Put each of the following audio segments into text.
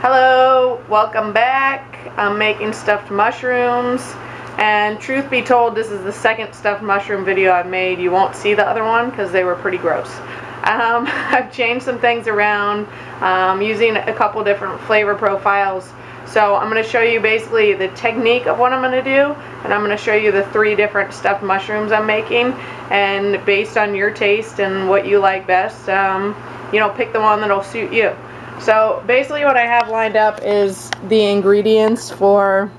Hello, welcome back. I'm making stuffed mushrooms, and truth be told, this is the second stuffed mushroom video I've made. You won't see the other one because they were pretty gross. I've changed some things around using a couple different flavor profiles. So I'm going to show you basically the technique of what I'm going to do, and I'm going to show you the 3 different stuffed mushrooms I'm making, and based on your taste and what you like best, pick the one that'll suit you. So basically what I have lined up is the ingredients for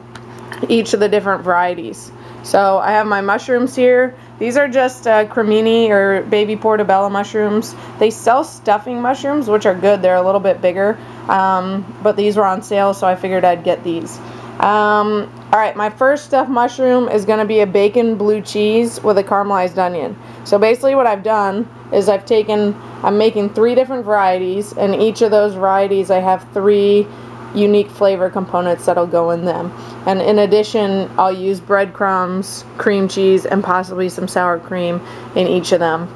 each of the different varieties. So I have my mushrooms here. These are just cremini or baby portobello mushrooms. They sell stuffing mushrooms, which are good. They're a little bit bigger, but these were on sale, so I figured I'd get these. Alright, my first stuffed mushroom is going to be a bacon blue cheese with a caramelized onion. So basically what I've done is I'm making 3 different varieties, and each of those varieties I have 3 unique flavor components that'll go in them. And in addition, I'll use breadcrumbs, cream cheese, and possibly some sour cream in each of them,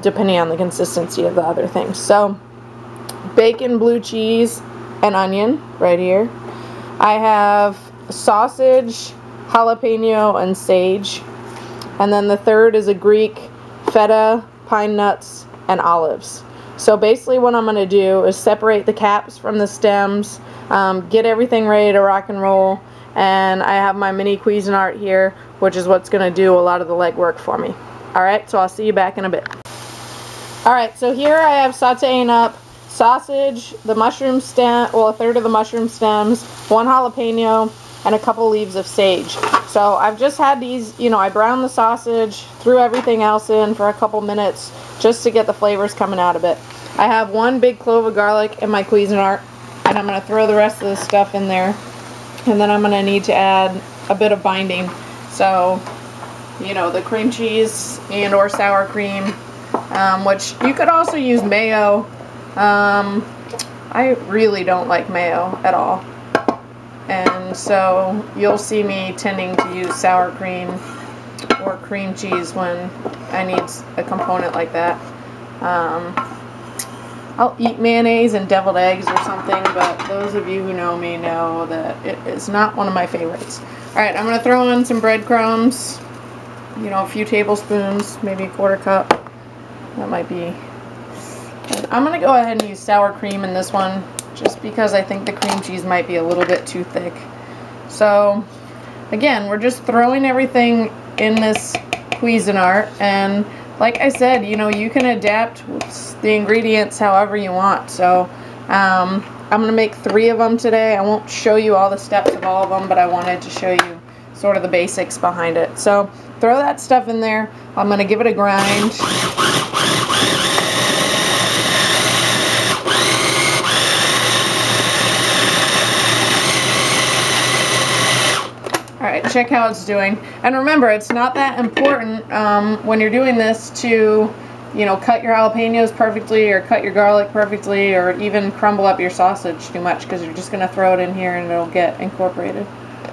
depending on the consistency of the other things. So, bacon, blue cheese, and onion right here. I have sausage, jalapeno, and sage. And then the third is a Greek, feta, pine nuts, and olives. So basically what I'm going to do is separate the caps from the stems, get everything ready to rock and roll, and I have my mini Cuisinart here, which is what's going to do a lot of the legwork for me. Alright, so I'll see you back in a bit. Alright, so here I have sauteing up sausage, the mushroom stem, well, a third of the mushroom stems, 1 jalapeno, and a couple leaves of sage. So I've just had these, I browned the sausage, threw everything else in for a couple minutes just to get the flavors coming out of it. I have 1 big clove of garlic in my Cuisinart, and I'm going to throw the rest of the stuff in there. And then I'm going to need to add a bit of binding. So, the cream cheese and or sour cream, which you could also use mayo. I really don't like mayo at all. And so you'll see me tending to use sour cream or cream cheese when I need a component like that. I'll eat mayonnaise and deviled eggs or something, but those of you who know me know that it is not one of my favorites. Alright, I'm going to throw in some breadcrumbs, a few tablespoons, maybe a 1/4 cup. That might be. And I'm going to go ahead and use sour cream in this one, just because I think the cream cheese might be a little bit too thick. So, again, we're just throwing everything in this Cuisinart, and like I said, you can adapt the ingredients however you want. So, I'm going to make 3 of them today. I won't show you all the steps of all of them, but I wanted to show you sort of the basics behind it. So, throw that stuff in there. I'm going to give it a grind. Alright, check how it's doing. And remember, it's not that important when you're doing this to, cut your jalapenos perfectly or cut your garlic perfectly or even crumble up your sausage too much, because you're just going to throw it in here and it'll get incorporated.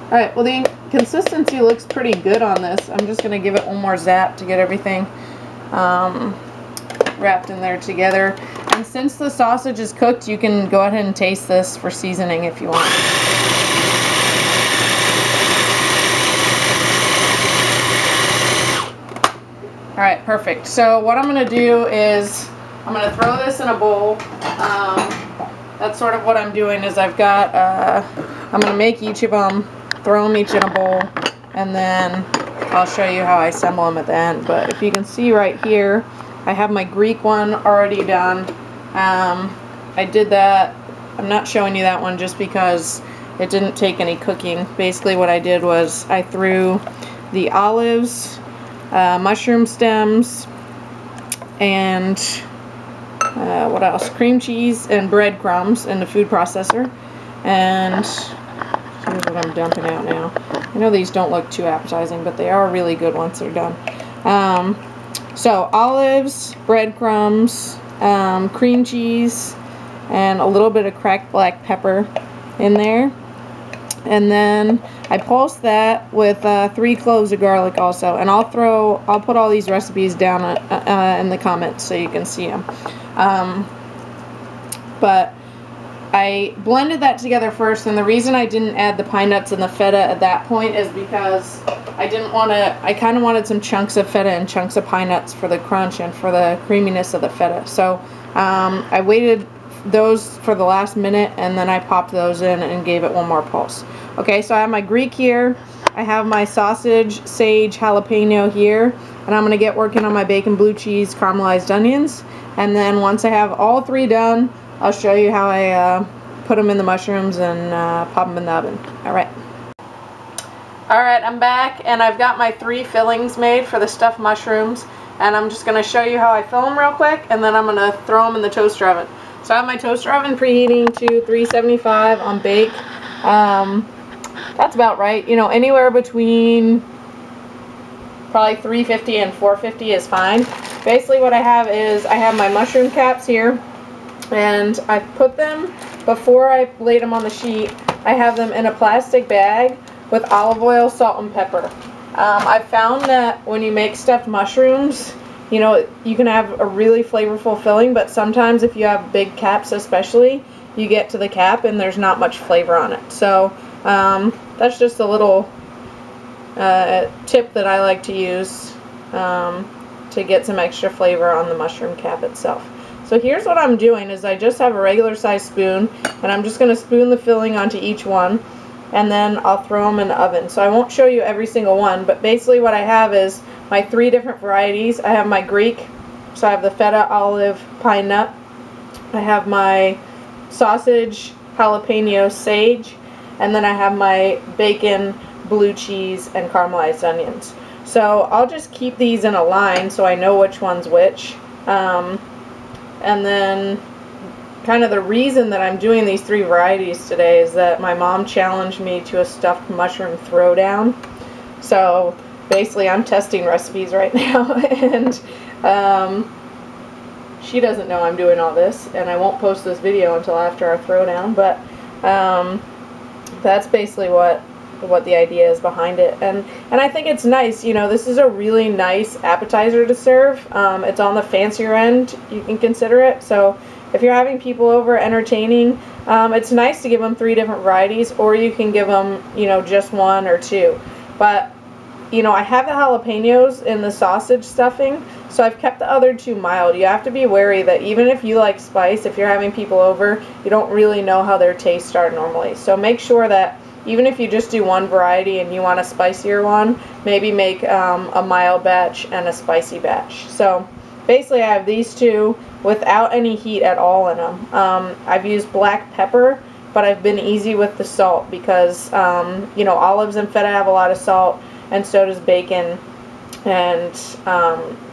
Alright, well, the consistency looks pretty good on this. I'm just going to give it one more zap to get everything wrapped in there together. And since the sausage is cooked, you can go ahead and taste this for seasoning if you want. Alright, perfect. So what I'm going to do is I'm going to throw this in a bowl. That's sort of what I'm doing is I'm going to make each of them, throw them each in a bowl, and then I'll show you how I assemble them at the end. But if you can see right here, I have my Greek one already done. I did that. I'm not showing you that one just because it didn't take any cooking. Basically what I did was I threw the olives, mushroom stems, and what else? Cream cheese and breadcrumbs in the food processor. And here's what I'm dumping out now. I know these don't look too appetizing, but they are really good once they're done. So olives, breadcrumbs, cream cheese, and a little bit of cracked black pepper in there. And then I pulse that with 3 cloves of garlic also. And I'll put all these recipes down in the comments so you can see them. But I blended that together first, and the reason I didn't add the pine nuts and the feta at that point is because I kind of wanted some chunks of feta and chunks of pine nuts for the crunch and for the creaminess of the feta. So I waited those for the last minute, and then I popped those in and gave it one more pulse. Okay, so I have my Greek here. I have my sausage, sage, jalapeno here, and I'm going to get working on my bacon, blue cheese, caramelized onions. And then once I have all three done, I'll show you how I put them in the mushrooms and pop them in the oven. Alright, I'm back, and I've got my 3 fillings made for the stuffed mushrooms, and I'm just going to show you how I fill them real quick, and then I'm going to throw them in the toaster oven. So I have my toaster oven preheating to 375 on bake. That's about right. You know, anywhere between probably 350 and 450 is fine. Basically what I have is I have my mushroom caps here, and I put them, before I laid them on the sheet, I have them in a plastic bag with olive oil, salt, and pepper. I've found that when you make stuffed mushrooms, you know, you can have a really flavorful filling, but sometimes if you have big caps especially, you get to the cap and there's not much flavor on it. So that's just a little tip that I like to use to get some extra flavor on the mushroom cap itself. So here's what I'm doing is I just have a regular size spoon, and I'm just going to spoon the filling onto each one, and then I'll throw them in the oven. So I won't show you every single one, but basically what I have is my 3 different varieties. I have my Greek, so I have the feta, olive, pine nut. I have my sausage, jalapeno, sage, and then I have my bacon, blue cheese, and caramelized onions. So I'll just keep these in a line so I know which one's which. And then kind of the reason that I'm doing these 3 varieties today is that my mom challenged me to a stuffed mushroom throwdown. So basically I'm testing recipes right now, and she doesn't know I'm doing all this, and I won't post this video until after our throwdown, but that's basically what the idea is behind it. And I think it's nice, you know, this is a really nice appetizer to serve. It's on the fancier end, you can consider it. So if you're having people over entertaining, it's nice to give them 3 different varieties, or you can give them, you know, just 1 or 2. But, you know, I have the jalapenos in the sausage stuffing, so I've kept the other 2 mild. You have to be wary that even if you like spice, if you're having people over, you don't really know how their tastes are normally. So make sure that even if you just do 1 variety and you want a spicier one, maybe make a mild batch and a spicy batch. So basically I have these 2 without any heat at all in them. I've used black pepper, but I've been easy with the salt because, you know, olives and feta have a lot of salt, and so does bacon and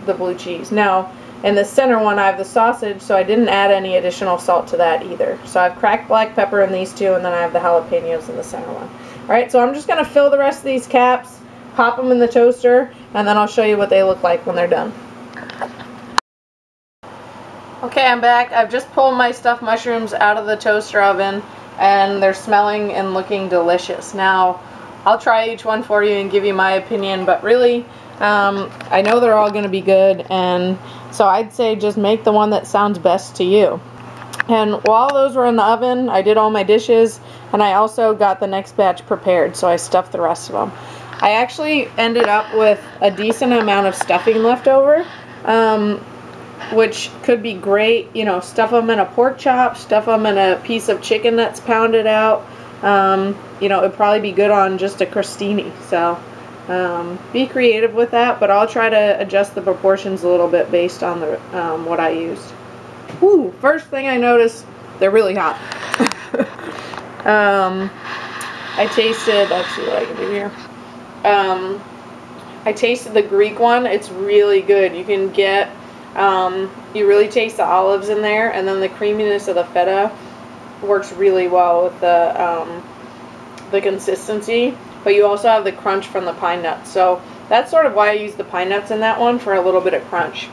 the blue cheese. Now, in the center one, I have the sausage, so I didn't add any additional salt to that either. So I've cracked black pepper in these 2, and then I have the jalapenos in the center one. Alright, so I'm just going to fill the rest of these caps, pop them in the toaster, and then I'll show you what they look like when they're done. Okay, I'm back. I've just pulled my stuffed mushrooms out of the toaster oven, and they're smelling and looking delicious. Now, I'll try each one for you and give you my opinion, but really, I know they're all going to be good, and so I'd say just make the one that sounds best to you. And while those were in the oven, I did all my dishes, and I also got the next batch prepared, so I stuffed the rest of them. I actually ended up with a decent amount of stuffing left over, which could be great, you know, stuff them in a pork chop, stuff them in a piece of chicken that's pounded out. You know, it'd probably be good on just a crostini, so be creative with that, but I'll try to adjust the proportions a little bit based on the what I used. Ooh, first thing I noticed, they're really hot. I tasted, let's see what I can do here. I tasted the Greek one. It's really good. You can get, you really taste the olives in there, and then the creaminess of the feta works really well with the consistency, but you also have the crunch from the pine nuts. So that's sort of why I use the pine nuts in that one, for a little bit of crunch.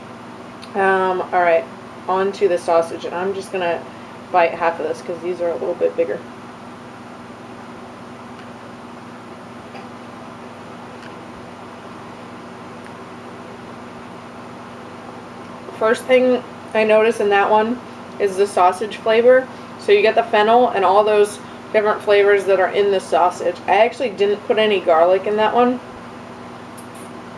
Alright, on to the sausage, and I'm just going to bite half of this because these are a little bit bigger. First thing I notice in that one is the sausage flavor. So you get the fennel and all those different flavors that are in the sausage. I actually didn't put any garlic in that one.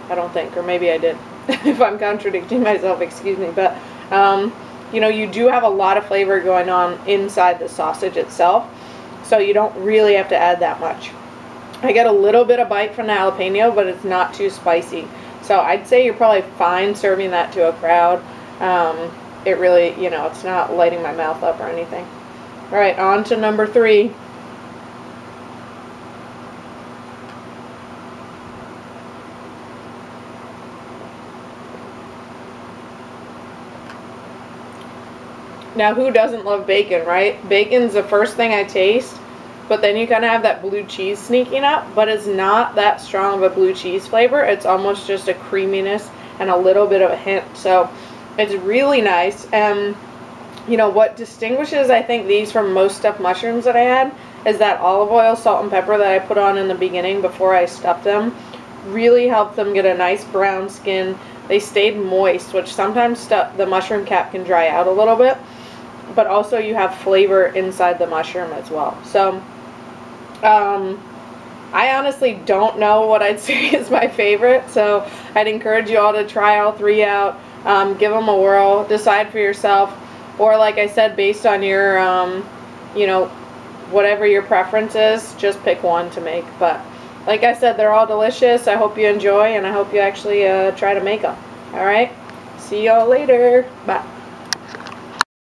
I don't think, or maybe I did. If I'm contradicting myself, excuse me. But, you know, you do have a lot of flavor going on inside the sausage itself. So you don't really have to add that much. I get a little bit of bite from the jalapeno, but it's not too spicy. So I'd say you're probably fine serving that to a crowd. It really, you know, it's not lighting my mouth up or anything. All right, on to number 3. Now, who doesn't love bacon, right? Bacon's the first thing I taste, but then you kind of have that blue cheese sneaking up, but it's not that strong of a blue cheese flavor. It's almost just a creaminess and a little bit of a hint. So it's really nice. And you know what distinguishes, I think, these from most stuffed mushrooms that I had is that olive oil, salt, and pepper that I put on in the beginning before I stuffed them really helped them get a nice brown skin. They stayed moist, which sometimes the mushroom cap can dry out a little bit, but also you have flavor inside the mushroom as well. So I honestly don't know what I'd say is my favorite, so I'd encourage you all to try all 3 out, give them a whirl, decide for yourself, or like I said, based on your, you know, whatever your preference is, just pick one to make. But like I said, they're all delicious. I hope you enjoy, and I hope you actually try to make them. All right, see y'all later. Bye.